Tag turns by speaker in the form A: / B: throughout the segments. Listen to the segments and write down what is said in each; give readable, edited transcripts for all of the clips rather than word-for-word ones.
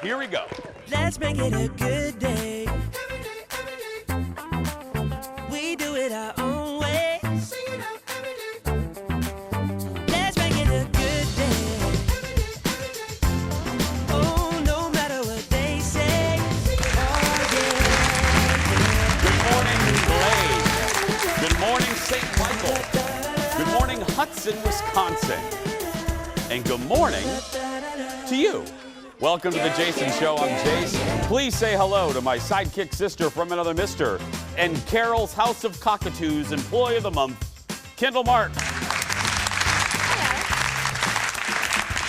A: Here we go.
B: Let's make it a good day. We do it our own way. Let's make it a good day. Oh, no matter what they say. Oh,
A: Good morning, Glade. Good morning, St. Michael. Good morning, Hudson, Wisconsin. And good morning to you. Welcome to the Jason Show. I'm Jason. Please say hello to my sidekick sister from another mister and Carol's House of Cockatoos Employee of the Month, Kendall Mark.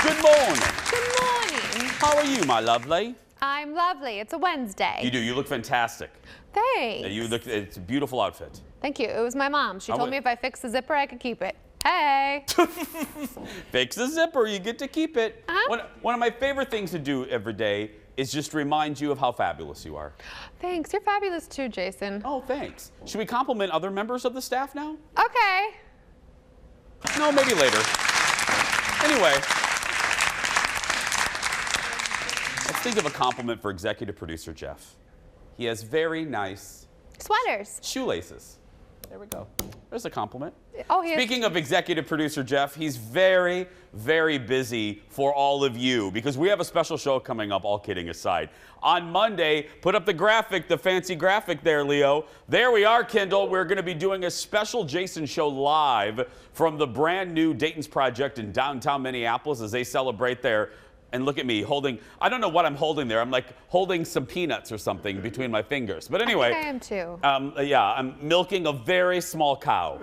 C: Hello.
A: Good morning.
C: Good morning.
A: How are you, my lovely?
C: I'm lovely. It's a Wednesday.
A: You do. You look fantastic.
C: Thanks.
A: It's a beautiful outfit.
C: Thank you. It was my mom. She told me if I fix the zipper, I could keep it. Hey.
A: Fix the zipper, you get to keep it.
C: Uh-huh.
A: One of my favorite things to do every day is just remind you of how fabulous you are.
C: Thanks. You're fabulous too, Jason.
A: Oh, thanks. Should we compliment other members of the staff now?
C: Okay.
A: No, maybe later. Anyway, let's think of a compliment for executive producer Jeff. He has very nice
C: Sweaters.
A: shoelaces. There we go. There's a compliment.
C: Oh, here.
A: Speaking of executive producer Jeff, he's very, very busy for all of you because we have a special show coming up, all kidding aside. On Monday, put up the graphic, the fancy graphic there, Leo. There we are, Kendall. We're going to be doing a special Jason Show live from the brand new Dayton's Project in downtown Minneapolis as they celebrate their. And look at me holding, I don't know what I'm holding there. I'm like holding some peanuts or something between my fingers. But anyway.
C: I am too.
A: Yeah, I'm milking a very small cow.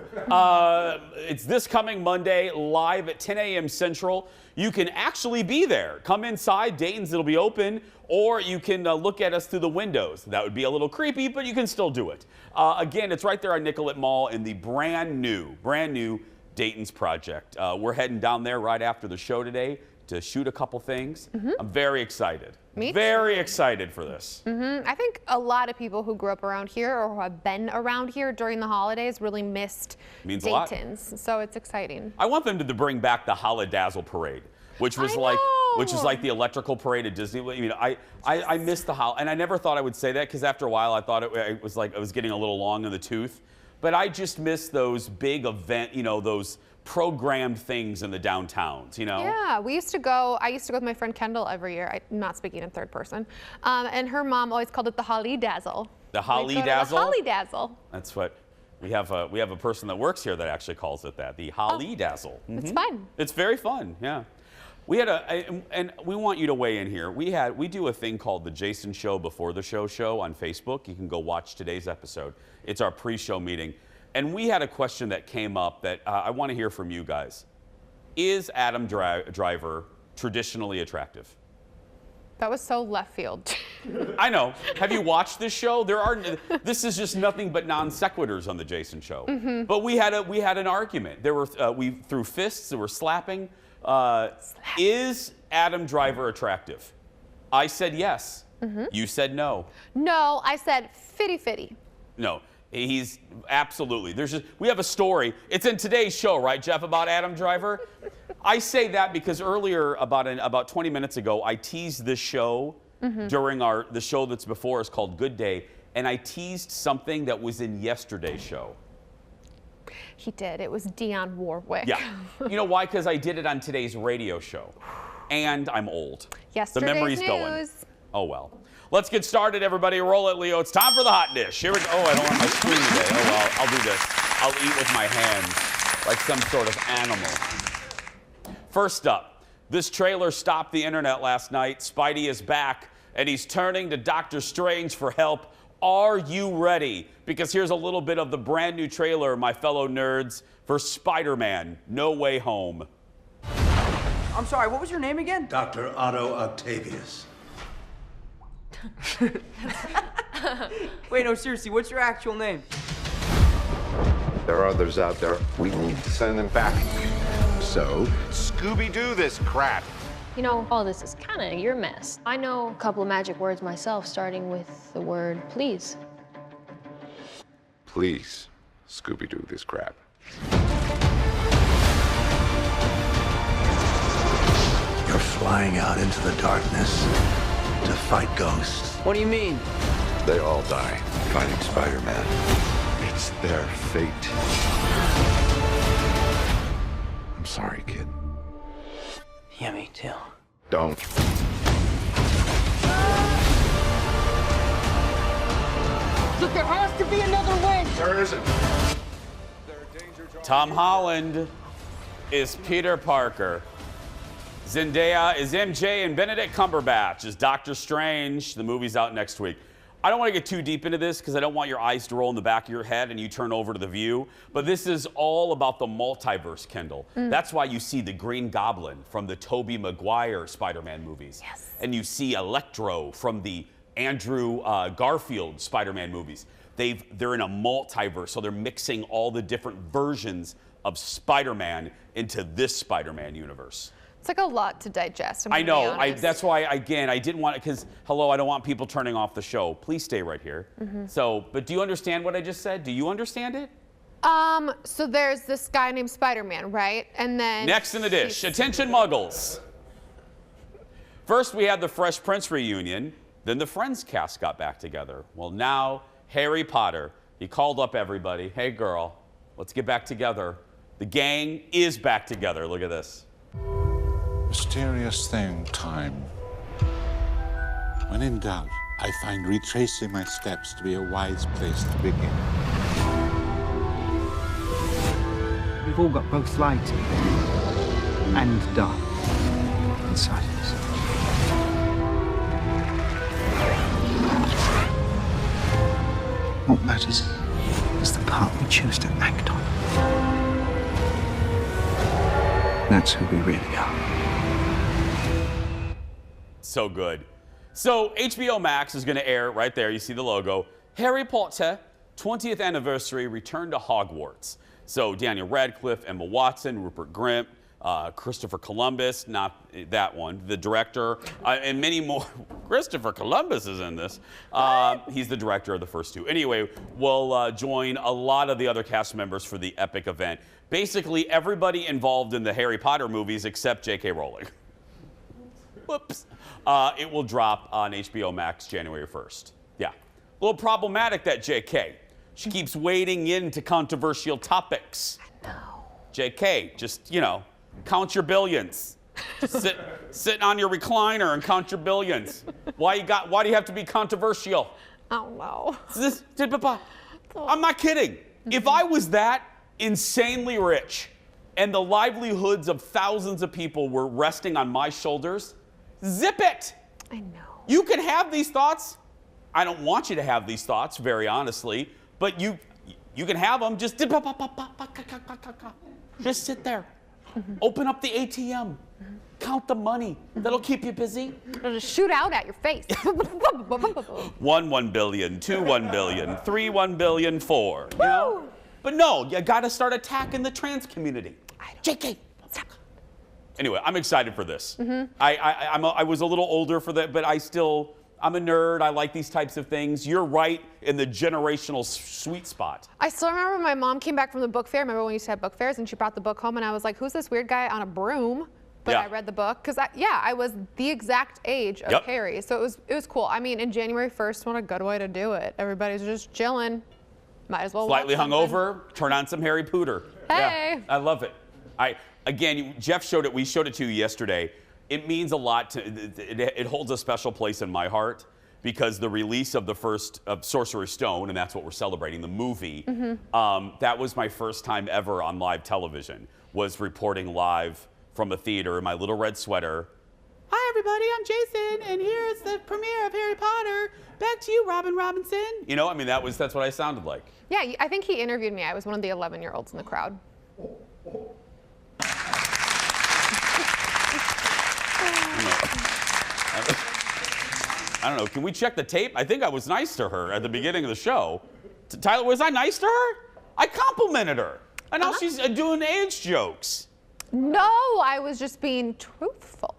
A: It's this coming Monday, live at 10 a.m. Central. You can actually be there. Come inside, Dayton's, it'll be open, or you can look at us through the windows. That would be a little creepy, but you can still do it. Again, it's right there on Nicollet Mall in the brand new Dayton's Project. We're heading down there right after the show today to shoot a couple things. I'm very excited.
C: Me too.
A: Very excited for this.
C: I think a lot of people who grew up around here or who have been around here during the holidays really missed
A: Means a lot.
C: Dayton's. So it's exciting.
A: I want them to bring back the Holidazzle Parade, which was like the electrical parade at Disney. You know, I miss the and I never thought I would say that because after a while I thought it was like I was getting a little long in the tooth. But I just miss those big event, you know, those programmed things in the downtowns, you know?
C: Yeah, I used to go with my friend Kendall every year. I'm not speaking in third person. And her mom always called it the Holly-dazzle.
A: The Holly-dazzle?
C: The Holly-dazzle.
A: That's what, we have a person that works here that actually calls it that, the Holly-dazzle.
C: It's fun.
A: It's very fun, yeah. We had and we want you to weigh in here. We do a thing called the Jason Show Before the Show on Facebook. You can go watch today's episode. It's our pre-show meeting. And we had a question that came up that I want to hear from you guys. Is Adam Driver traditionally attractive?
C: That was so left field.
A: I know. Have you watched this show? This is just nothing but non sequiturs on the Jason Show. But we had an argument. There were we threw fists. There were slapping. Is Adam Driver attractive? I said yes. You said no.
C: No, I said fitty.
A: No. He's absolutely. We have a story. It's in today's show, right, Jeff, about Adam Driver? I say that because earlier, about 20 minutes ago, I teased this show during the show that's before us called Good Day, and I teased something that was in yesterday's show.
C: He did. It was Dionne Warwick.
A: Yeah. You know why? Because I did it on today's radio show, and I'm old.
C: Yesterday's
A: the memory's
C: news.
A: Going. Oh well. Let's get started, everybody. Roll it, Leo. It's time for the hot dish. Here we go. Oh, I don't want my screen today. Oh, well, I'll do this. I'll eat with my hands like some sort of animal. First up, this trailer stopped the internet last night. Spidey is back, and he's turning to Doctor Strange for help. Are you ready? Because here's a little bit of the brand new trailer, my fellow nerds, for Spider-Man: No Way Home.
D: I'm sorry, what was your name again?
E: Dr. Otto Octavius.
D: Wait, no, seriously, what's your actual name?
F: There are others out there. We need to send them back. So, Scooby-Doo this crap.
G: You know, all this is kind of your mess. I know a couple of magic words myself, starting with the word please.
F: Please, Scooby-Doo this crap.
E: You're flying out into the darkness to fight ghosts.
D: What do you mean?
F: They all die fighting Spider-Man. It's their fate. I'm sorry, kid.
D: Yeah, me too.
F: Don't.
D: Look, there has to be another way.
F: There isn't.
A: Tom Holland is Peter Parker. Zendaya is MJ, and Benedict Cumberbatch is Doctor Strange. The movie's out next week. I don't want to get too deep into this because I don't want your eyes to roll in the back of your head and you turn over to The View. But this is all about the multiverse, Kendall. That's why you see the Green Goblin from the Tobey Maguire Spider-Man movies.
C: Yes.
A: And you see Electro from the Andrew Garfield Spider-Man movies. They're in a multiverse, so they're mixing all the different versions of Spider-Man into this Spider-Man universe.
C: It's like a lot to digest.
A: I know. That's why, again, I didn't want it because, hello, I don't want people turning off the show. Please stay right here. So, but do you understand what I just said? Do you understand it?
C: So there's this guy named Spider-Man, right? And then
A: Next in the dish. Attention, Muggles. First, we had the Fresh Prince reunion. Then the Friends cast got back together. Well, now Harry Potter. He called up everybody. Hey, girl, let's get back together. The gang is back together. Look at this.
H: Mysterious thing, time. When in doubt, I find retracing my steps to be a wise place to begin.
I: We've all got both light and dark inside us. What matters is the part we choose to act on. That's who we really are.
A: So good. So HBO Max is going to air right there. You see the logo. Harry Potter 20th anniversary return to Hogwarts. So Daniel Radcliffe, Emma Watson, Rupert Grint, Christopher Columbus, not that one, the director, and many more. Christopher Columbus is in this. He's the director of the first two. Anyway, we'll join a lot of the other cast members for the epic event. Basically, everybody involved in the Harry Potter movies except J.K. Rowling. Whoops. It will drop on HBO Max January 1st. Yeah. A little problematic, that J.K. She keeps wading into controversial topics.
C: I know.
A: J.K., just, you know, count your billions. Just sit on your recliner and count your billions. Why do you have to be controversial?
C: Oh, no.
A: I'm not kidding. If I was that insanely rich and the livelihoods of thousands of people were resting on my shoulders, zip it.
C: I know.
A: You can have these thoughts. I don't want you to have these thoughts, very honestly, but you can have them. Just sit there. Open up the ATM. Count the money. That'll keep you busy.
C: It'll just shoot out at your face.
A: 1 billion, 2 1 billion, 3 1 billion, 4. You know? But no, you got to start attacking the trans community. JK, stop. Anyway, I'm excited for this. I was a little older for that, but I'm a nerd. I like these types of things. You're right in the generational sweet spot.
C: I still remember my mom came back from the book fair. Remember when we used to have book fairs, and she brought the book home, and I was like, who's this weird guy on a broom? But
A: Yeah.
C: I read the book because I was the exact age of Harry, so it was cool. I mean, in January 1st, what a good way to do it. Everybody's just chilling. Might as well.
A: Slightly
C: watch something.
A: hungover, turn on some Harry Potter.
C: Hey.
A: Yeah, I love it. Again, Jeff showed it. We showed it to you yesterday. It means a lot to. It holds a special place in my heart because the release of the first of Sorcerer's Stone, and that's what we're celebrating, the movie. That was my first time ever on live television. Was reporting live from a theater in my little red sweater. Hi everybody, I'm Jason, and here's the premiere of Harry Potter. Back to you, Robin Robinson. You know, I mean, that's what I sounded like.
C: Yeah, I think he interviewed me. I was one of the 11-year-olds in the crowd.
A: I don't know. Can we check the tape? I think I was nice to her at the beginning of the show. Tyler, was I nice to her? I complimented her. And now she's doing age jokes.
C: No, I was just being truthful.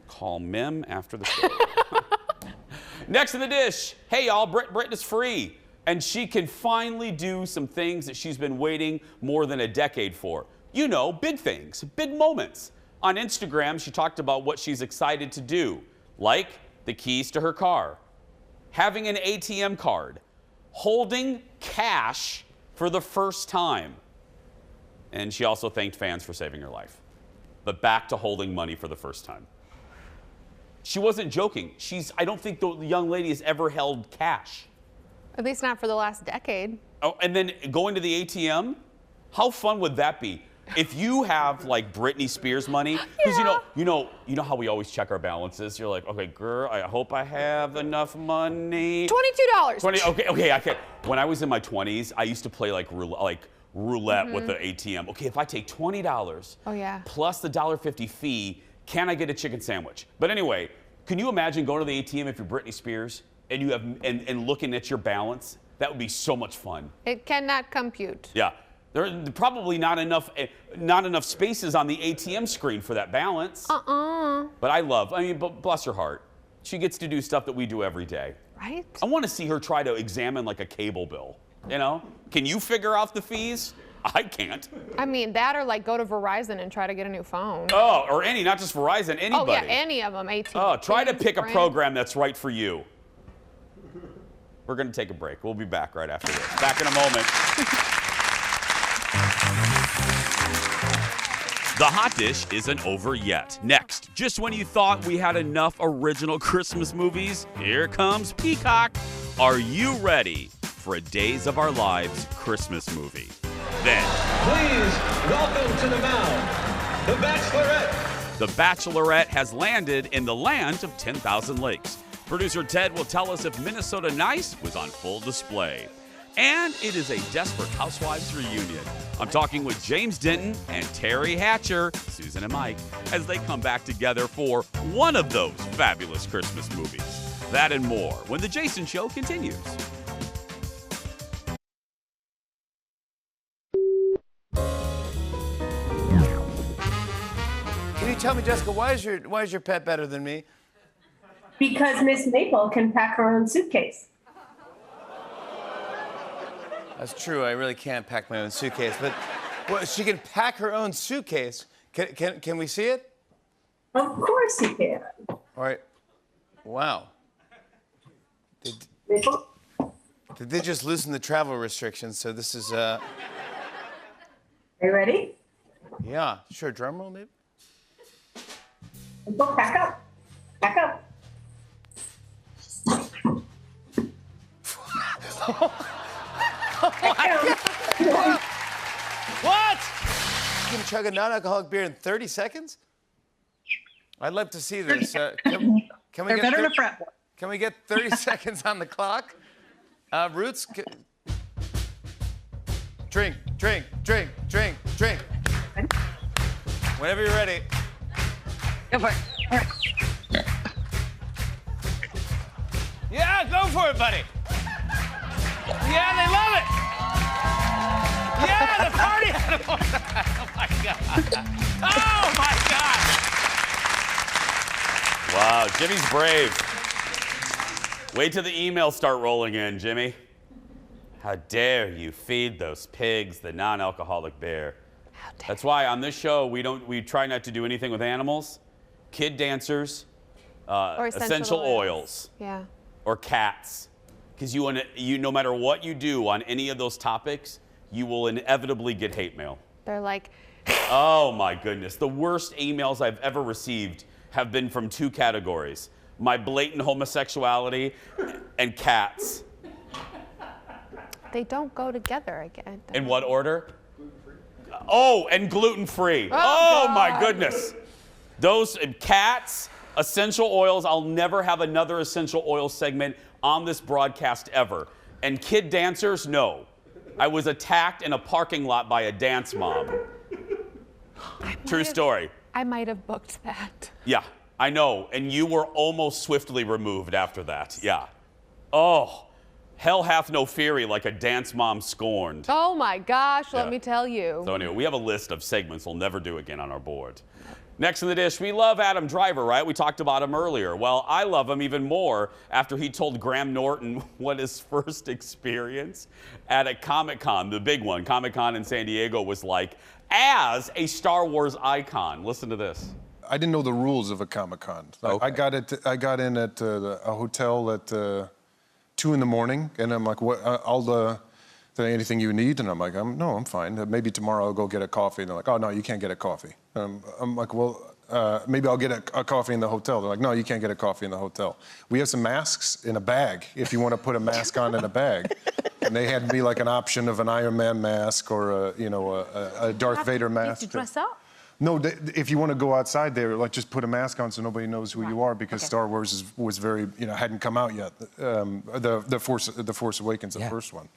A: Call Mim after the show. Next in the dish. Hey, y'all, Brit is free. And she can finally do some things that she's been waiting more than a decade for. You know, big things, big moments. On Instagram, she talked about what she's excited to do. like the keys to her car, having an ATM card, holding cash for the first time. And she also thanked fans for saving her life. But back to holding money for the first time. She wasn't joking. I don't think the young lady has ever held cash.
C: At least not for the last decade.
A: Oh, and then going to the ATM? How fun would that be? If you have like Britney Spears money, because you know how we always check our balances. You're like, okay, girl, I hope I have enough money.
C: $22.
A: Okay. I can. When I was in my 20s, I used to play like roulette with the ATM. Okay, if I take $20 plus the $1.50 fee, can I get a chicken sandwich? But anyway, can you imagine going to the ATM if you're Britney Spears and you have and looking at your balance? That would be so much fun.
C: It cannot compute.
A: Yeah. There are probably not enough spaces on the ATM screen for that balance. But but bless her heart. She gets to do stuff that we do every day.
C: Right?
A: I want to see her try to examine like a cable bill. You know? Can you figure out the fees? I can't.
C: I mean, that or like go to Verizon and try to get a new phone.
A: Oh, or not just Verizon, anybody.
C: Oh, yeah, any of them, AT&T.
A: Oh, try to pick a program that's right for you. We're going to take a break. We'll be back right after this. Back in a moment. The hot dish isn't over yet. Next, just when you thought we had enough original Christmas movies, here comes Peacock. Are you ready for a Days of Our Lives Christmas movie? Then,
J: please welcome to the mound, The Bachelorette.
A: The Bachelorette has landed in the land of 10,000 lakes. Producer Ted will tell us if Minnesota Nice was on full display. And it is a desperate Housewives reunion. I'm talking with James Denton and Terry Hatcher, Susan and Mike, as they come back together for one of those fabulous Christmas movies. That and more when The Jason Show continues.
K: Can you tell me, Jessica, why is your pet better than me?
L: Because Miss Maple can pack her own suitcase.
K: That's true. I really can't pack my own suitcase, but well, she can pack her own suitcase. Can we see it?
L: Of course you can.
K: All right. Wow. Did they just loosen the travel restrictions? So this is.
L: Are you ready?
K: Yeah. Sure. Drum roll, maybe.
L: Go pack up. Pack up.
K: What? You can chug a non-alcoholic beer in 30 seconds? I'd love to see this. Can we Can we get 30 seconds on the clock? Roots? Drink. Whenever you're ready.
L: Go for it.
K: Yeah, go for it, buddy. Yeah, they love it. Yeah, the party animal. Oh, my God. Oh, my God.
A: Wow, Jimmy's brave. Wait till the emails start rolling in, Jimmy. How dare you feed those pigs the non-alcoholic beer? That's why on this show we try not to do anything with animals, kid dancers,
C: or
A: essential oils.
C: Yeah.
A: Or cats. Because you no matter what you do on any of those topics, you will inevitably get hate mail.
C: They're like,
A: oh my goodness. The worst emails I've ever received have been from two categories: my blatant homosexuality and cats.
C: they don't go together again.
A: In what order? Oh, and gluten-free. Oh my goodness. Those cats, essential oils. I'll never have another essential oil segment on this broadcast ever. And kid dancers, no. I was attacked in a parking lot by a dance mom. True story.
C: I might have booked that.
A: Yeah, I know. And you were almost swiftly removed after that. Yeah. Oh, hell hath no fury like a dance mom scorned.
C: Oh my gosh, let
A: Yeah.
C: me tell you.
A: So anyway, we have a list of segments we'll never do again on our board. Next in the dish, we love Adam Driver, right? We talked about him earlier. Well, I love him even more after he told Graham Norton what his first experience at a Comic-Con, the big one, Comic-Con in San Diego, was like as a Star Wars icon. Listen to this.
M: I didn't know the rules of a Comic-Con.
A: Okay.
M: I got in at a hotel at 2 in the morning, and I'm like, "What? Is there anything you need?" And I'm like, "No, I'm fine. Maybe tomorrow I'll go get a coffee." And they're like, "Oh no, you can't get a coffee." I'm like, "Well, maybe I'll get a coffee in the hotel." They're like, "No, you can't get a coffee in the hotel. We have some masks in a bag if you want to put a mask on in a bag." And they had me like an option of an Iron Man mask or a Darth Vader mask.
N: Did you dress up?
M: No, if you want to go outside there, like just put a mask on so nobody knows who you are, because Star Wars was very, hadn't come out yet. The Force Awakens, the first one.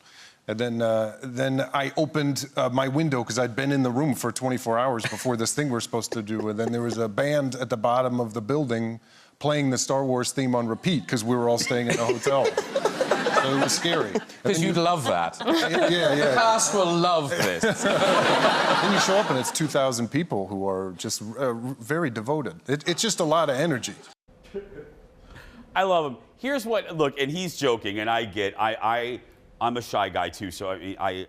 M: And then I opened my window because I'd been in the room for 24 hours before this thing we're supposed to do. And then there was a band at the bottom of the building playing the Star Wars theme on repeat because we were all staying in a hotel. So it was scary.
A: Because you'd love that.
M: Yeah.
A: The cast will love this.
M: Then you show up and it's 2,000 people who are just very devoted. It's just a lot of energy.
A: I love him. Here's what, look, and he's joking, and I get, I'm a shy guy too, so I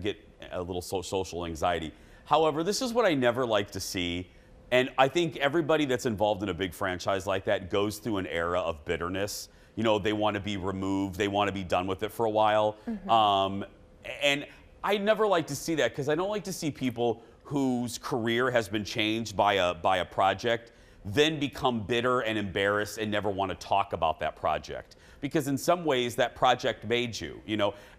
A: get a little social anxiety. However, this is what I never like to see, and I think everybody that's involved in a big franchise like that goes through an era of bitterness. They want to be removed, they want to be done with it for a while. Mm-hmm. And I never like to see that because I don't like to see people whose career has been changed by a project then become bitter and embarrassed and never want to talk about that project. Because in some ways, that project made you.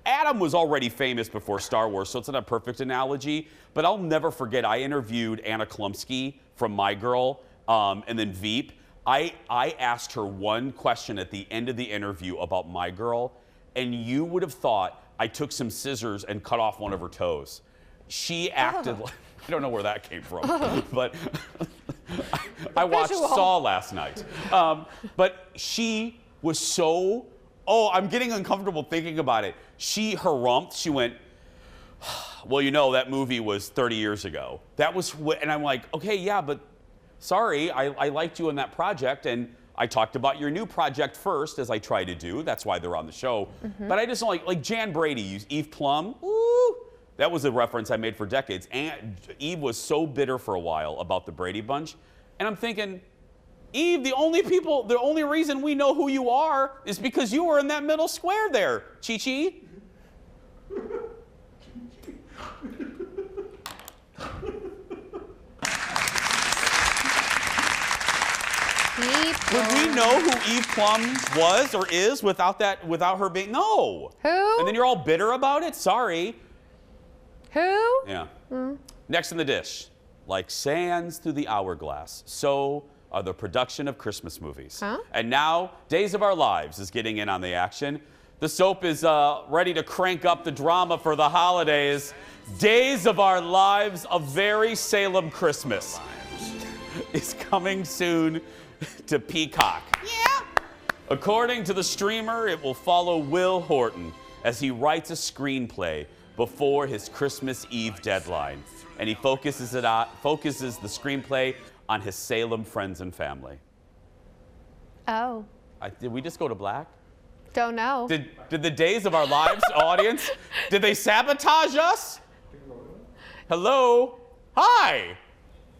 A: Adam was already famous before Star Wars, so it's not a perfect analogy, but I'll never forget, I interviewed Anna Klumsky from My Girl, and then Veep. I asked her one question at the end of the interview about My Girl, and you would have thought I took some scissors and cut off one of her toes. She acted like, I don't know where that came from, but I watched Saw last night. But she was so, I'm getting uncomfortable thinking about it. She harumphed, she went, well, that movie was 30 years ago. That was, and I'm like, okay, yeah, but sorry, I liked you in that project, and I talked about your new project first, as I try to do. That's why they're on the show. Mm-hmm. But I just don't like Jan Brady, Eve Plum. Ooh, that was a reference I made for decades. And Eve was so bitter for a while about the Brady Bunch. And I'm thinking, Eve, the only reason we know who you are is because you were in that middle square there, Chi-Chi. Would we know who Eve Plum was or is without her being? No.
C: Who?
A: And then you're all bitter about it? Sorry.
C: Who?
A: Yeah. Next in the dish. Like sands through the hourglass, so are the production of Christmas movies.
C: Huh?
A: And now, Days of Our Lives is getting in on the action. The soap is ready to crank up the drama for the holidays. Days of Our Lives, A Very Salem Christmas is coming soon to Peacock. Yeah. According to the streamer, it will follow Will Horton as he writes a screenplay before his Christmas Eve deadline. And he focuses the screenplay on his Salem friends and family.
C: Oh.
A: Did we just go to black?
C: Don't know.
A: Did the Days of Our Lives audience, did they sabotage us? Hello? Hi.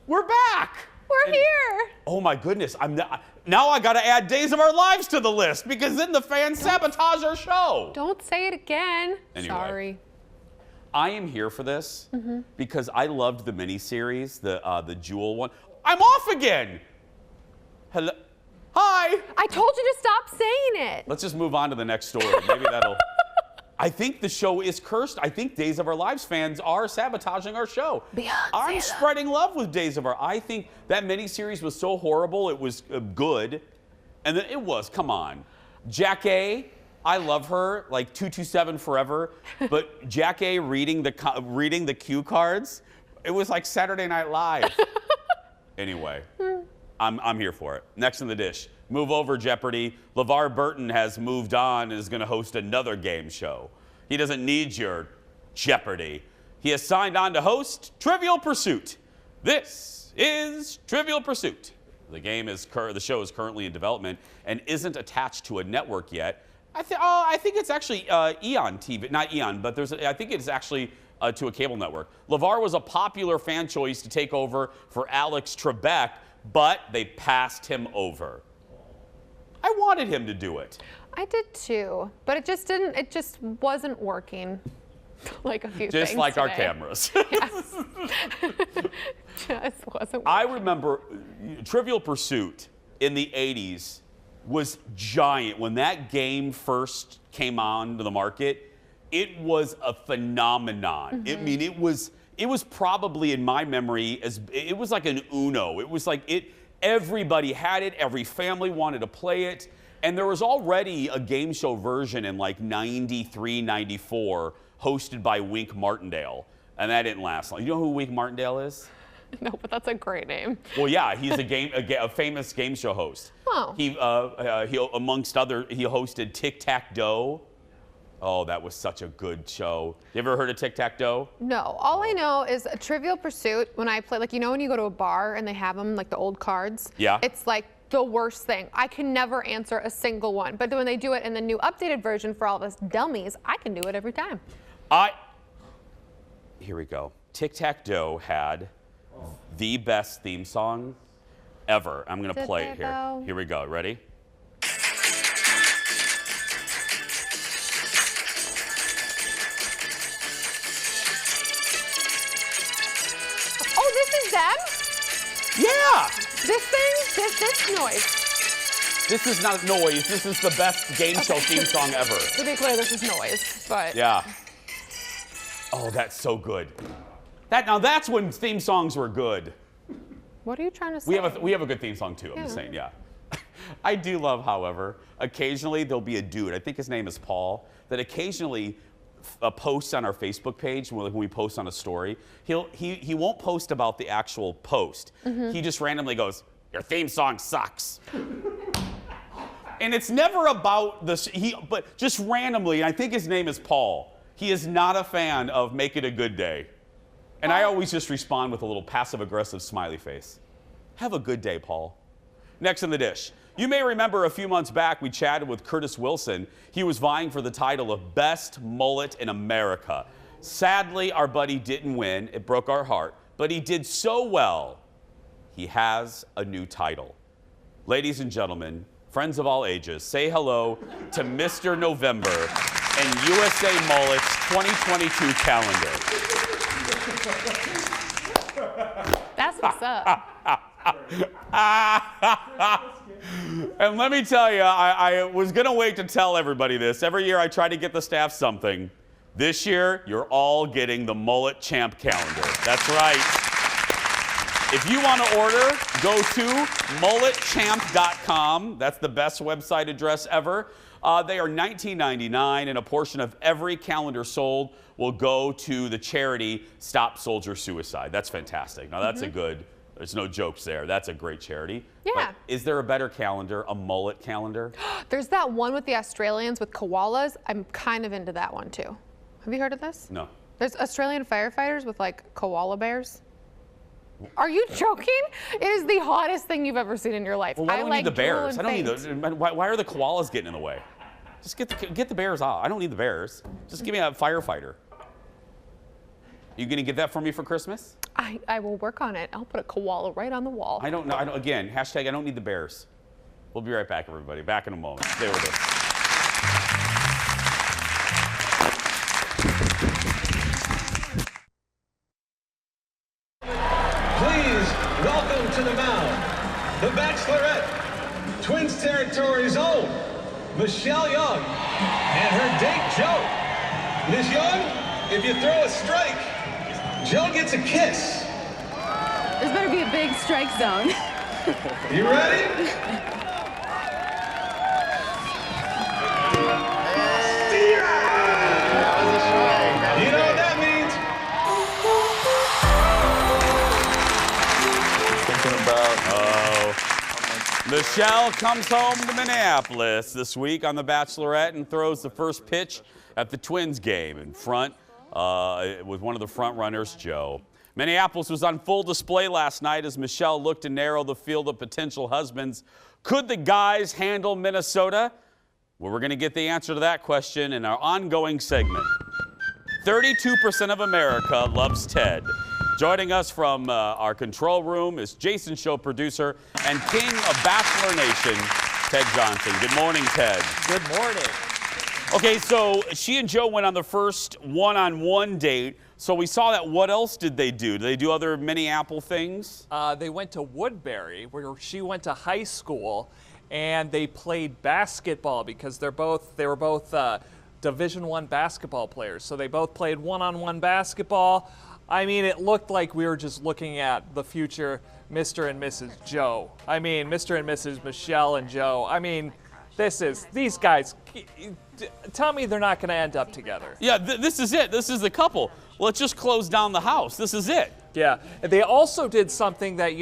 A: We're back.
C: We're here.
A: Oh my goodness. Now I got to add Days of Our Lives to the list because then the fans sabotage our show.
C: Don't say it again.
A: Anyway.
C: Sorry.
A: I am here for this because I loved the miniseries, the Jewel one. I'm off again. Hello. Hi.
C: I told you to stop saying it.
A: Let's just move on to the next story. Maybe that'll. I think the show is cursed. I think Days of Our Lives fans are sabotaging our show. I'm spreading love with Days of Our. I think that miniseries was so horrible. It was good, and then it was. Come on, Jack A. I love her, like 227 forever. But Jack A. reading the cue cards, it was like Saturday Night Live. Anyway, I'm here for it. Next in the dish, move over Jeopardy. LeVar Burton has moved on and is going to host another game show. He doesn't need your Jeopardy. He has signed on to host Trivial Pursuit. This is Trivial Pursuit. The show is currently in development and isn't attached to a network yet. I think it's actually Eon TV, not Eon, but I think it's actually to a cable network. LeVar was a popular fan choice to take over for Alex Trebek, but they passed him over. I wanted him to do it.
C: I did too, but it just didn't. It just wasn't working. Like a few things
A: Just like our
C: today.
A: cameras.
C: Yes. Just wasn't working.
A: I remember Trivial Pursuit in the 80s was giant. When that game first came on to the market, it was a phenomenon. I mean, it was probably in my memory it was like an Uno. It was like everybody had it, every family wanted to play it, and there was already a game show version in like 93, 94 hosted by Wink Martindale, and that didn't last long. You know who Wink Martindale is?
C: No, but that's a great name.
A: Well, yeah, he's a famous game show host.
C: Oh.
A: He amongst other, he hosted Tic Tac Doe. Oh, that was such a good show. You ever heard of Tic Tac Doe?
C: No, all I know is a Trivial Pursuit. When I play, like, you know, when you go to a bar and they have them, like the old cards. Yeah. It's like the worst thing. I can never answer a single one. But when they do it in the new updated version for all of us dummies, I can do it every time.
A: Here we go. Tic Tac Doe had the best theme song ever. I'm gonna play it here. Here we go. Ready?
C: Oh, this is them?
A: Yeah.
C: This thing? This noise.
A: This is not noise. This is the best game show theme song ever.
C: To be clear, this is noise, but.
A: Yeah. Oh, that's so good. Now that's when theme songs were good.
C: What are you trying to say?
A: We have a good theme song too. I'm just saying, yeah. I do love, however, occasionally there'll be a dude. I think his name is Paul. That occasionally posts on our Facebook page when we post on a story. He won't post about the actual post. He just randomly goes, "Your theme song sucks." And it's never about this. But just randomly. I think his name is Paul. He is not a fan of "Make It a Good Day." And I always just respond with a little passive-aggressive smiley face. Have a good day, Paul. Next on the dish. You may remember a few months back we chatted with Curtis Wilson. He was vying for the title of Best Mullet in America. Sadly, our buddy didn't win. It broke our heart. But he did so well, he has a new title. Ladies and gentlemen, friends of all ages, say hello to Mr. November and USA Mullet's 2022 calendar.
C: That's what's up.
A: And let me tell you, I was going to wait to tell everybody this. Every year I try to get the staff something. This year, you're all getting the Mullet Champ calendar. That's right. If you want to order, go to mulletchamp.com. That's the best website address ever. They are $19.99, and a portion of every calendar sold will go to the charity Stop Soldier Suicide. That's fantastic. Now, that's a good, there's no jokes there. That's a great charity.
C: Yeah.
A: But is there a better calendar, a mullet calendar?
C: There's that one with the Australians with koalas. I'm kind of into that one, too. Have you heard of this?
A: No.
C: There's Australian firefighters with, like, koala bears. Are you joking? It is the hottest thing you've ever seen in your life.
A: Well, why do we need the bears? I don't need
C: those.
A: those. Why are the koalas getting in the way? Just get the bears out. I don't need the bears. Just give me a firefighter. You gonna get that for me for Christmas?
C: I will work on it. I'll put a koala right on the wall.
A: I don't know. Again, hashtag I don't need the bears. We'll be right back, everybody. Back in a moment. Stay with us.
J: Please welcome to the mound, the Bachelorette, Twins Territory's own Michelle Young and her date Joe. Miss Young, if you throw a strike, Joe gets a kiss.
N: This better be a big strike zone.
J: You ready? You know what that means?
A: Michelle comes home to Minneapolis this week on The Bachelorette and throws the first pitch at the Twins game in front with one of the front runners, Joe. Minneapolis was on full display last night as Michelle looked to narrow the field of potential husbands. Could the guys handle Minnesota? Well, we're going to get the answer to that question in our ongoing segment. 32% of America loves Ted. Joining us from our control room is Jason Show producer and king of Bachelor Nation, Ted Johnson. Good morning, Ted.
O: Good morning.
A: Okay, so she and Joe went on the first one-on-one date. So we saw that. What else did they do? Did they do other mini Apple things?
O: They went to Woodbury, where she went to high school, and they played basketball because they were both Division I basketball players. So they both played one-on-one basketball. I mean, it looked like we were just looking at the future Mr. and Mrs. Joe. I mean, Mr. and Mrs. Michelle and Joe. I mean, these guys, tell me they're not going to end up together.
A: Yeah, this is it. This is the couple. Let's just close down the house. This is it.
O: Yeah. They also did something that,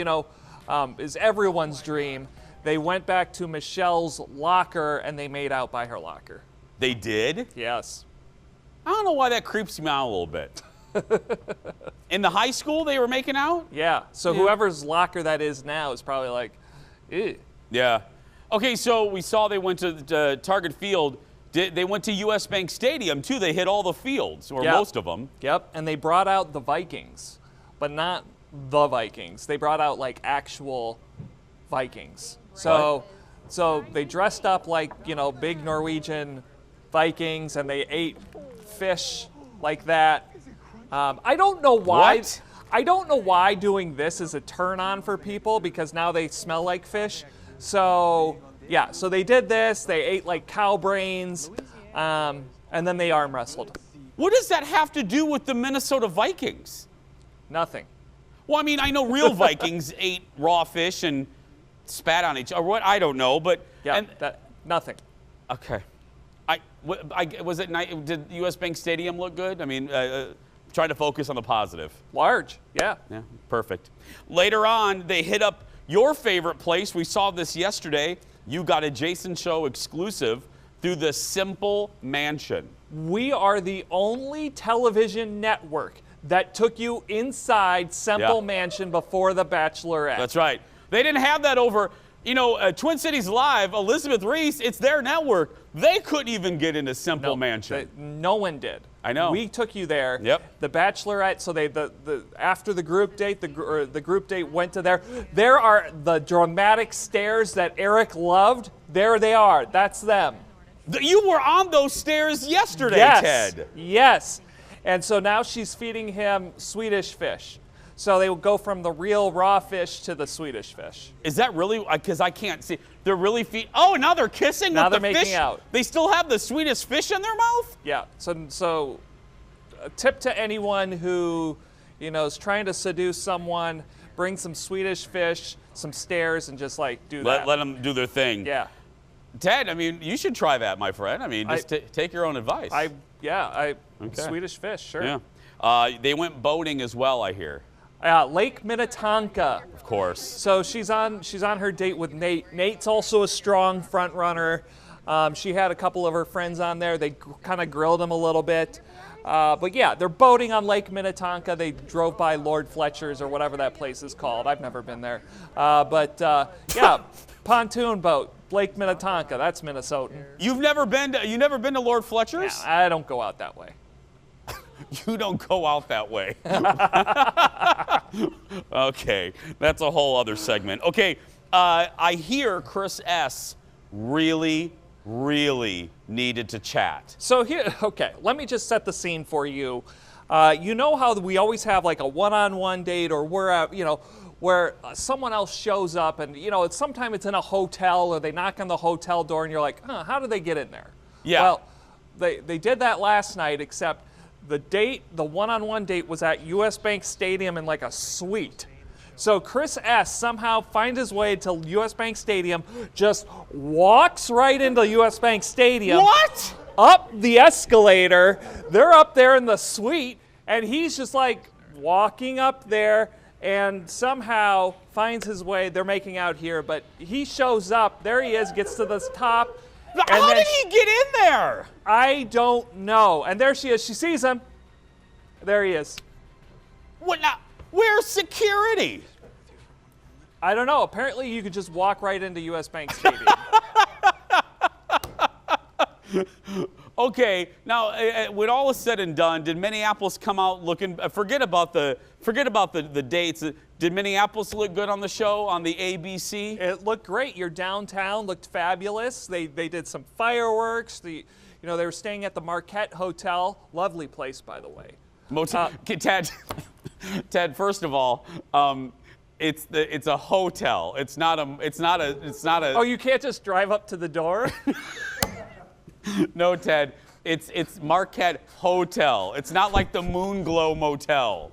O: is everyone's dream. They went back to Michelle's locker and they made out by her locker.
A: They did?
O: Yes.
A: I don't know why that creeps me out a little bit. In the high school they were making out?
O: Yeah. So whoever's locker that is now is probably like, ew.
A: Yeah. Okay, so we saw they went to Target Field. They went to US Bank Stadium, too. They hit all the fields, or most of them.
O: Yep, and they brought out the Vikings, but not the Vikings. They brought out, like, actual Vikings. So they dressed up like, big Norwegian Vikings, and they ate fish like that. I don't know why.
A: What?
O: I don't know why doing this is a turn-on for people, because now they smell like fish. So, yeah, so they did this. They ate like cow brains, and then they arm wrestled.
A: What does that have to do with the Minnesota Vikings?
O: Nothing.
A: Well, I mean, I know real Vikings ate raw fish and spat on each other. What? I don't know, but
O: yeah, nothing.
A: Okay. Did US Bank Stadium look good? I mean, trying to focus on the positive.
O: Large, yeah.
A: Yeah, perfect. Later on, they hit up your favorite place. We saw this yesterday. You got a Jason Show exclusive through the Simple Mansion.
O: We are the only television network that took you inside Simple Mansion before The Bachelorette.
A: That's right. They didn't have that over, Twin Cities Live, Elizabeth Reese, it's their network. They couldn't even get into Simple Mansion.
O: No one did.
A: I know.
O: We took you there.
A: Yep.
O: The Bachelorette. So after the group date, the group date went to there. There are the dramatic stairs that Eric loved. There they are. That's them.
A: You were on those stairs yesterday, Ted.
O: Yes. And so now she's feeding him Swedish fish. So they will go from the real raw fish to the Swedish fish.
A: Is that really? Because I can't see. They're really Oh, now they're kissing
O: now
A: with
O: they're
A: the
O: making
A: fish?
O: Out.
A: They still have the Swedish fish in their mouth?
O: Yeah. So a tip to anyone who, is trying to seduce someone, bring some Swedish fish, some stairs, and just do that.
A: Let them do their thing.
O: Yeah.
A: Ted, I mean, you should try that, my friend. I mean, just take your own advice.
O: Okay. Swedish fish, sure.
A: Yeah. They went boating as well, I hear.
O: Lake Minnetonka.
A: Of course.
O: So she's on her date with Nate. Nate's also a strong front runner. She had a couple of her friends on there. They kind of grilled him a little bit. But yeah, they're boating on Lake Minnetonka. They drove by Lord Fletcher's or whatever that place is called. I've never been there. Yeah, pontoon boat, Lake Minnetonka. That's Minnesotan.
A: You've never been to Lord Fletcher's?
O: Yeah, I don't go out that way.
A: You don't go out that way. Okay, that's a whole other segment. Okay, I hear Chris S. really needed to chat.
O: So here, okay, let me just set the scene for you. You know how we always have like a one-on-one date, or where someone else shows up, and sometimes it's in a hotel, or they knock on the hotel door, and you're like, how did they get in there?
A: Yeah.
O: Well, they did that last night, except the one-on-one date was at US Bank Stadium in like a suite. So Chris S. somehow finds his way to US Bank Stadium, just walks right into US Bank Stadium.
A: What?
O: Up the escalator. They're up there in the suite, and he's just like walking up there and somehow finds his way. They're making out here, but he shows up. There he is, gets to the top.
A: How did he get in there?
O: I don't know. And there she is. She sees him. There he is.
A: What now? Where's security?
O: I don't know. Apparently, you could just walk right into US Bank Stadium.
A: Okay, now when all is said and done, did Minneapolis come out looking? Forget about the dates. Did Minneapolis look good on the show on the ABC?
O: It looked great. Your downtown looked fabulous. They did some fireworks. They were staying at the Marquette Hotel. Lovely place, by the way.
A: Ted, first of all, it's a hotel. It's not a.
O: Oh, you can't just drive up to the door?
A: No, Ted. It's Marquette Hotel. It's not like the Moonglow Motel.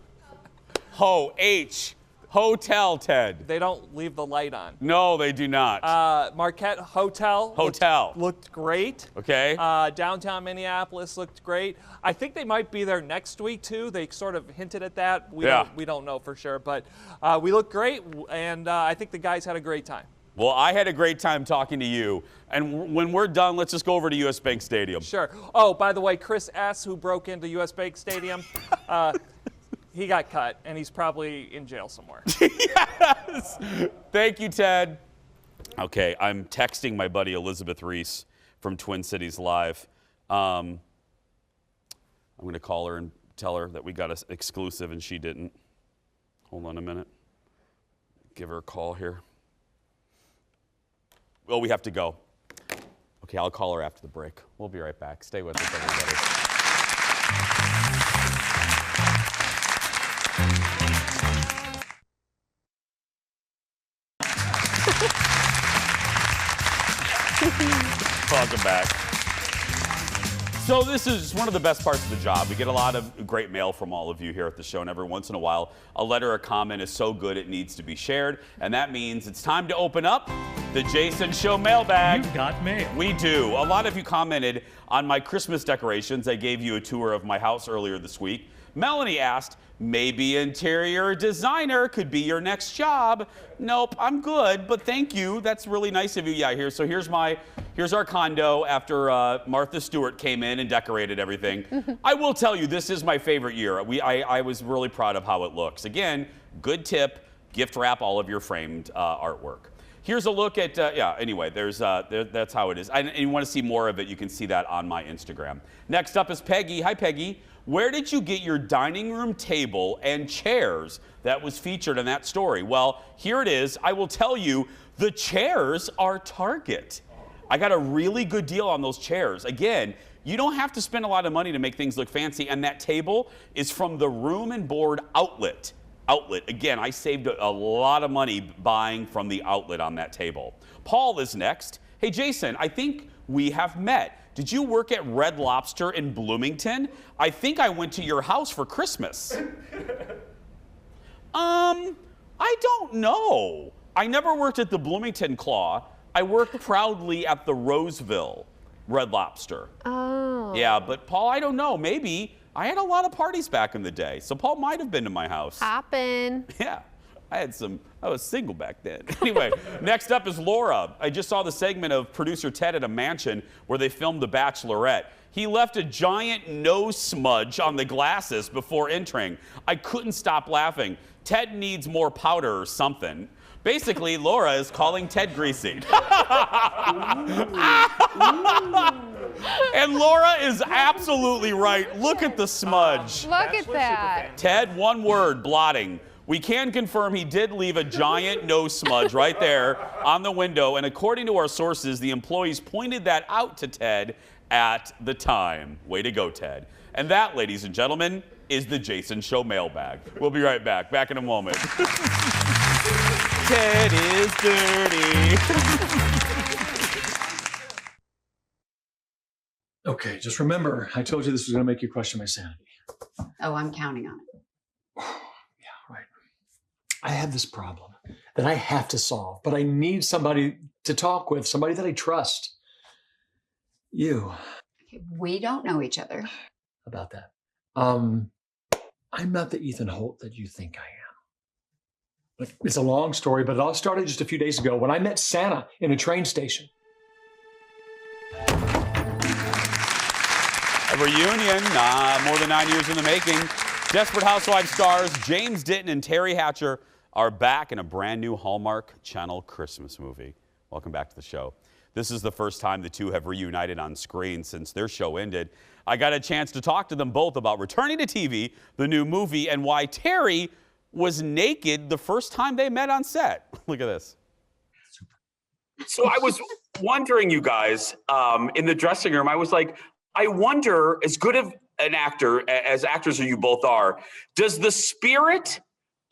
A: Hotel, Ted.
O: They don't leave the light on.
A: No, they do not.
O: Marquette Hotel. Looked great.
A: Okay.
O: Downtown Minneapolis looked great. I think they might be there next week too. They sort of hinted at that. We don't know for sure, but we looked great, and I think the guys had a great time.
A: Well, I had a great time talking to you. And when we're done, let's just go over to US Bank Stadium.
O: Sure. Oh, by the way, Chris S., who broke into US Bank Stadium, he got cut, and he's probably in jail somewhere.
A: Yes! Thank you, Ted. Okay, I'm texting my buddy Elizabeth Reese from Twin Cities Live. I'm going to call her and tell her that we got an exclusive, and she didn't. Hold on a minute. Give her a call here. Well, we have to go. Okay, I'll call her after the break. We'll be right back. Stay with us, everybody. Welcome back. So this is one of the best parts of the job. We get a lot of great mail from all of you here at the show, and every once in a while, a letter or comment is so good it needs to be shared, and that means it's time to open up the Jason Show mailbag.
P: You've got mail.
A: We do. A lot of you commented on my Christmas decorations. I gave you a tour of my house earlier this week. Melanie asked, maybe interior designer could be your next job. Nope, I'm good, but thank you. That's really nice of you. Yeah, here's our condo after Martha Stewart came in and decorated everything. I will tell you, this is my favorite year. I was really proud of how it looks. Again, good tip, gift wrap all of your framed artwork. Here's a look at, anyway, that's how it is. And you want to see more of it, you can see that on my Instagram. Next up is Peggy. Hi, Peggy. Where did you get your dining room table and chairs that was featured in that story? Well, here it is. I will tell you, the chairs are Target. I got a really good deal on those chairs. Again, you don't have to spend a lot of money to make things look fancy, and that table is from the Room and Board Outlet. Again, I saved a lot of money buying from the outlet on that table. Paul is next. Hey, Jason, I think we have met. Did you work at Red Lobster in Bloomington? I think I went to your house for Christmas. I don't know. I never worked at the Bloomington Claw. I worked proudly at the Roseville Red Lobster.
C: Oh.
A: Yeah, but Paul, I don't know. Maybe. I had a lot of parties back in the day, so Paul might have been to my house.
C: Happen.
A: Yeah. I was single back then. Anyway, next up is Laura. I just saw the segment of producer Ted at a mansion where they filmed The Bachelorette. He left a giant nose smudge on the glasses before entering. I couldn't stop laughing. Ted needs more powder or something. Basically, Laura is calling Ted greasy. And Laura is absolutely right. Look at the smudge.
C: Look at that.
A: Ted, one word, blotting. We can confirm he did leave a giant nose smudge right there on the window, and according to our sources, the employees pointed that out to Ted at the time. Way to go, Ted. And that, ladies and gentlemen, is the Jason Show mailbag. We'll be right back. Back in a moment. Ted is dirty.
P: Okay, just remember, I told you this was going to make you question my sanity.
Q: Oh, I'm counting on it.
P: I have this problem that I have to solve, but I need somebody to talk with, somebody that I trust. You.
Q: We don't know each other.
P: About that. I'm not the Ethan Holt that you think I am. Like, it's a long story, but it all started just a few days ago when I met Santa in a train station.
A: A reunion, more than 9 years in the making. Desperate Housewives stars James Ditton and Terry Hatcher are back in a brand new Hallmark Channel Christmas movie. Welcome back to the show. This is the first time the two have reunited on screen since their show ended. I got a chance to talk to them both about returning to TV, the new movie, and why Terry was naked the first time they met on set. Look at this.
R: So I was wondering, you guys, in the dressing room, I was like, I wonder, as good of an actor as actors you both are, does the spirit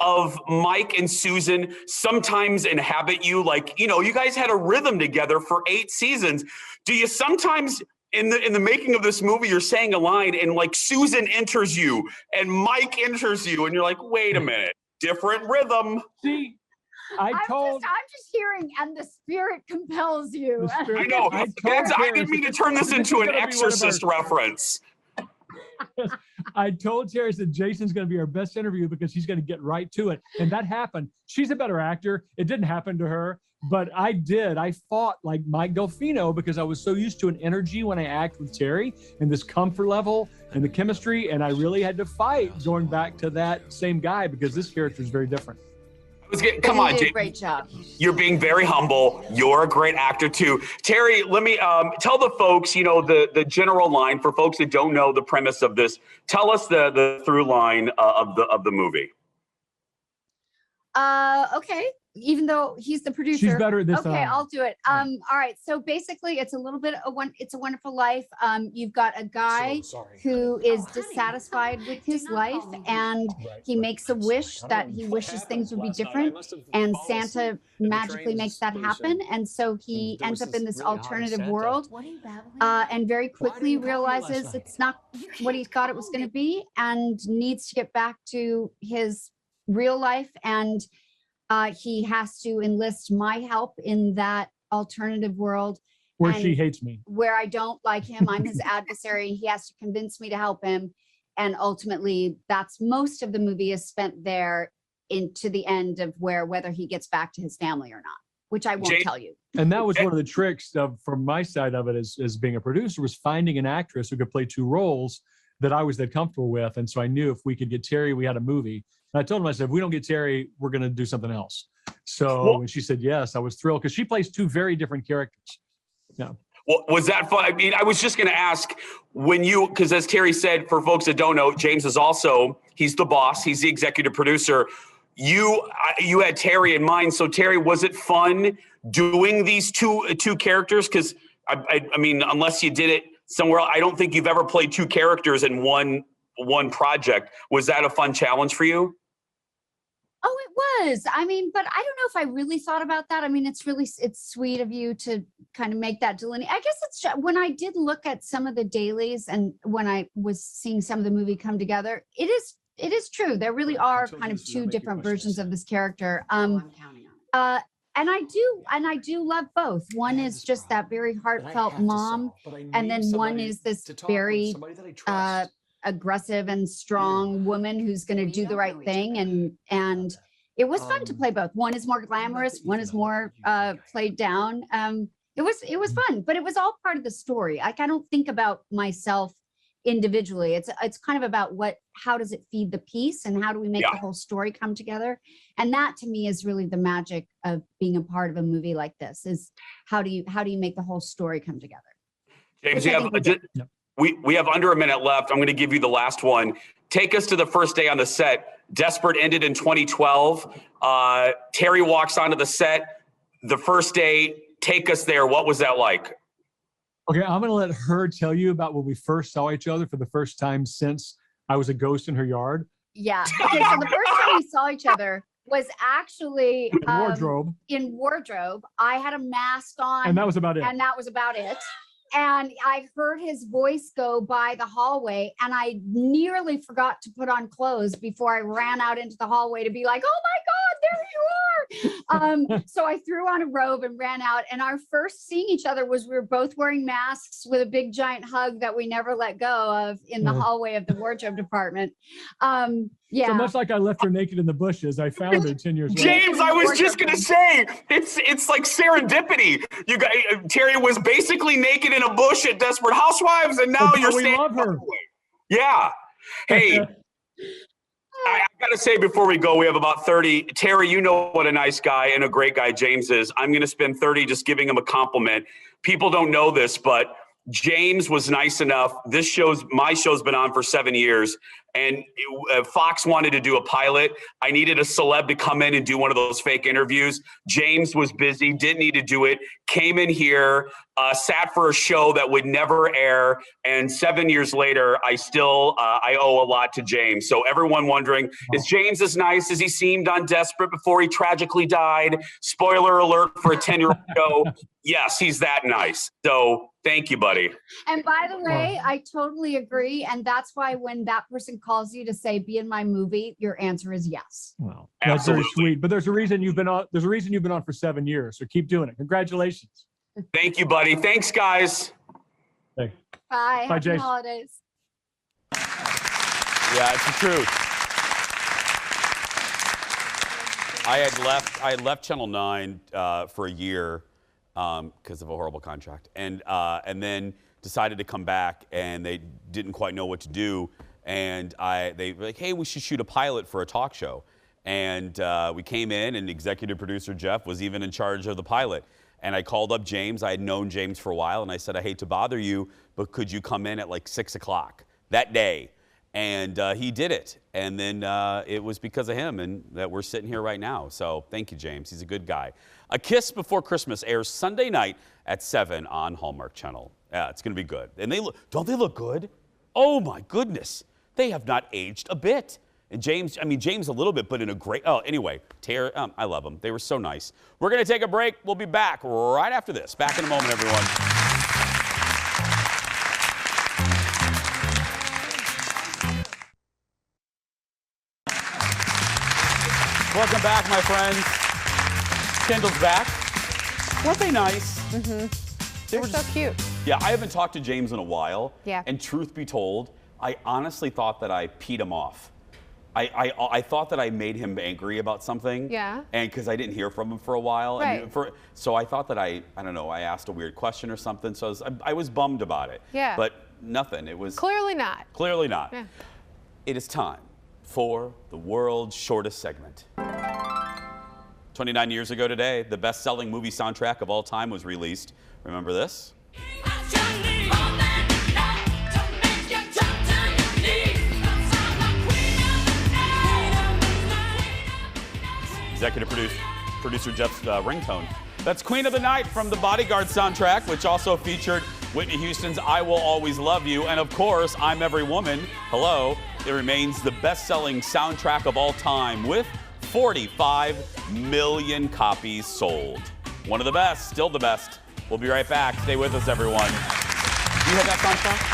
R: of Mike and Susan sometimes inhabit you? Like, you know, you guys had a rhythm together for 8 seasons. Do you sometimes in the making of this movie, you're saying a line and like Susan enters you and Mike enters you and you're like, wait a minute, different rhythm.
P: See, I'm just hearing, and the spirit compels you.
R: I know. I didn't mean to turn this into an Exorcist reference.
P: I told Terry that Jason's going to be our best interview because he's going to get right to it. And that happened. She's a better actor. It didn't happen to her, but I did. I fought like Mike Delfino because I was so used to an energy when I act with Terry and this comfort level and the chemistry. And I really had to fight going back to that same guy because this character is very different.
R: Come on,
Q: Jay. Great job.
R: You're being very humble. You're a great actor too. Terry, let me tell the folks, you know, the general line for folks that don't know the premise of this. Tell us the through line of the movie.
Q: Okay. Even though he's the producer.
P: She's better at this.
Q: Okay, I'll do it. All right. So basically, it's a little bit of It's a Wonderful Life. You've got a guy who is dissatisfied with his life, and he makes a wish that he wishes things would be different, and Santa magically makes that happen. And so he ends up in this alternative world, and very quickly realizes it's not what he thought it was going to be, and needs to get back to his real life. And he has to enlist my help in that alternative world.
P: Where she hates me.
Q: Where I don't like him. I'm his adversary. He has to convince me to help him. And ultimately, that's most of the movie is spent there into the end of whether he gets back to his family or not, which I won't tell you.
P: And that was one of the tricks from my side of it as being a producer, was finding an actress who could play 2 roles that I was that comfortable with. And so I knew if we could get Terry, we had a movie. And I told him, I said, if we don't get Terry, we're going to do something else. So when she said yes, I was thrilled because she plays 2 very different characters. Yeah.
R: Well, was that fun? I mean, I was just going to ask because as Terry said, for folks that don't know, James is he's the boss. He's the executive producer. You had Terry in mind. So Terry, was it fun doing these two characters? Because I mean, unless you did it somewhere else, I don't think you've ever played 2 characters in one project. Was that a fun challenge for you?
Q: Oh, it was. I mean, but I don't know if I really thought about that. I mean, it's sweet of you to kind of make that delineate. I guess it's when I did look at some of the dailies and when I was seeing some of the movie come together, it is true. There really are kind of 2 different versions of this character. And I do love both. One is just that very heartfelt mom, and then one is this very aggressive and strong woman who's going to do the right thing. And it was fun to play both. One is more glamorous, one is more played down. It was fun, but it was all part of the story. Like, I don't think about myself individually. It's kind of about how does it feed the piece, and how do we make the whole story come together? And that to me is really the magic of being a part of a movie like this, is how do you make the whole story come together?
R: James, we have under a minute left. I'm going to give you the last one. Take us to the first day on the set. Desperate ended in 2012. Terry walks onto the set the first day. Take us there. What was that like?
P: Okay, I'm going to let her tell you about when we first saw each other for the first time since I was a ghost in her yard.
Q: Yeah. Okay, so the first time we saw each other was actually in wardrobe. I had a mask on.
P: And that was about it.
Q: And I heard his voice go by the hallway, and I nearly forgot to put on clothes before I ran out into the hallway to be like, oh my God, there you are. So I threw on a robe and ran out. And our first seeing each other was we were both wearing masks with a big giant hug that we never let go of in the hallway of the wardrobe department. Yeah.
P: So much like I left her naked in the bushes, I found her 10 years later.
R: James, I was just going to say, it's like serendipity. You guys, Terry was basically naked in a bush at Desperate Housewives, and now you're saying,
P: love her.
R: Yeah. Hey, I got to say before we go, we have about 30. Terry, you know what a nice guy and a great guy James is. I'm going to spend 30 just giving him a compliment. people don't know this, but James was nice enough. My show's been on for 7 years, and Fox wanted to do a pilot. I needed a celeb to come in and do one of those fake interviews. James was busy, didn't need to do it, came in here, sat for a show that would never air, and 7 years later, I owe a lot to James. So everyone wondering, is James as nice as he seemed on Desperate before he tragically died? Spoiler alert for a 10-year-old show. Yes, he's that nice. So thank you, buddy.
Q: And by the way, I totally agree. And that's why when that person calls you to say, be in my movie, your answer is yes.
P: Well, that's very sweet. But there's a reason you've been on. There's a reason you've been on for 7 years. So keep doing it. Congratulations.
R: Thank you, buddy. Thanks, guys.
P: Hey.
Q: Bye. Happy
P: Jason.
Q: holidays.
A: Yeah, it's the truth. I had left Channel 9 for a year because of a horrible contract, and then decided to come back, and they didn't quite know what to do, and they were like, hey, we should shoot a pilot for a talk show, and we came in, and executive producer Jeff was even in charge of the pilot, and I called up James. I had known James for a while, and I said, I hate to bother you, but could you come in at like 6 o'clock that day? And he did it, and then it was because of him and that we're sitting here right now. So thank you, James. He's a good guy. A Kiss Before Christmas airs Sunday night at 7 on Hallmark Channel. Yeah, it's going to be good. And don't they look good? Oh my goodness, they have not aged a bit. And James a little bit, but in a great. Oh, anyway, I love them. They were so nice. We're going to take a break. We'll be back right after this. Back in a moment, everyone. Welcome back, my friends. Kendall's back. Weren't they nice?
C: Mm-hmm. They were so cute.
A: Yeah, I haven't talked to James in a while.
C: Yeah.
A: And truth be told, I honestly thought that I peed him off. I thought that I made him angry about something.
C: Yeah.
A: And because I didn't hear from him for a while.
C: Right.
A: And so I thought that I don't know, I asked a weird question or something. So I was bummed about it.
C: Yeah.
A: But nothing. It was.
C: Clearly not.
A: Clearly not.
C: Yeah.
A: It is time for the world's shortest segment. 29 years ago today, the best-selling movie soundtrack of all time was released. Remember this? Executive producer Jeff's ringtone. That's Queen of the Night from the Bodyguard soundtrack, which also featured Whitney Houston's I Will Always Love You, and of course, I'm Every Woman. Hello. It remains the best-selling soundtrack of all time with 45 million copies sold. One of the best, still the best. We'll be right back. Stay with us, everyone. Do you have that soundtrack?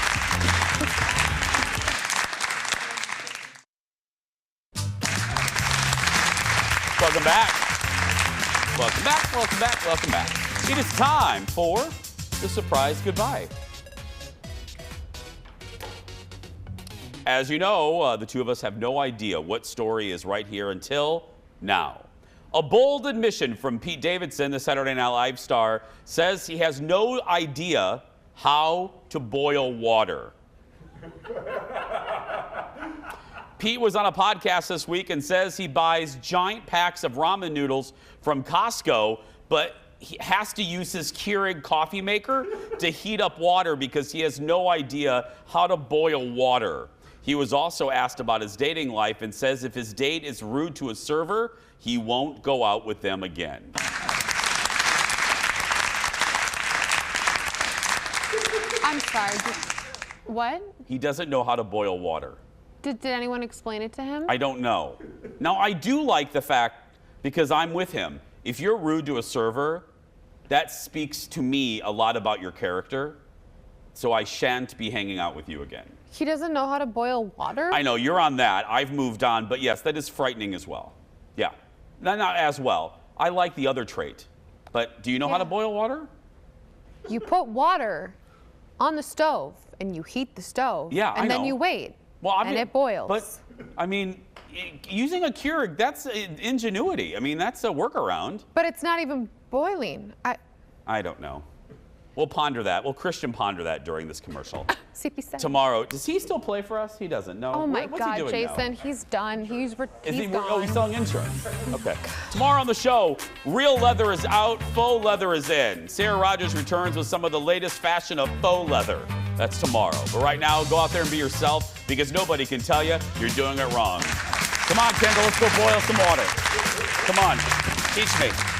A: Welcome back. Welcome back, welcome back, welcome back. It is time for the surprise goodbye. As you know, the two of us have no idea what story is right here until now. A bold admission from Pete Davidson, the Saturday Night Live star, says he has no idea how to boil water. Pete was on a podcast this week and says he buys giant packs of ramen noodles from Costco, but he has to use his Keurig coffee maker to heat up water because he has no idea how to boil water. He was also asked about his dating life and says if his date is rude to a server, he won't go out with them again.
C: I'm sorry. What?
A: He doesn't know how to boil water.
C: Did anyone explain it to him?
A: I don't know. Now, I do like the fact, because I'm with him, if you're rude to a server, that speaks to me a lot about your character, so I shan't be hanging out with you again.
C: He doesn't know how to boil water?
A: I know, you're on that. I've moved on, but yes, that is frightening as well. Yeah, not as well. I like the other trait, but do you know how to boil water?
C: You put water on the stove, and you heat the stove.
A: Yeah,
C: and then you wait.
A: Well, I mean,
C: and it boils.
A: But, I mean, using a Keurig, that's ingenuity. I mean, that's a workaround.
C: But it's not even boiling.
A: I don't know. We'll ponder that. We'll Christian ponder that during this commercial.
C: CP7.
A: Tomorrow, does he still play for us? He doesn't. No.
C: Oh my
A: What's
C: God,
A: he doing
C: Jason,
A: now?
C: he's done. He's
A: Is he?
C: gone.
A: Oh, he's selling insurance. Okay. Tomorrow on the show, real leather is out, faux leather is in. Sarah Rogers returns with some of the latest fashion of faux leather. That's tomorrow. But right now, go out there and be yourself because nobody can tell you you're doing it wrong. Come on, Kendall, let's go boil some water. Come on, teach me.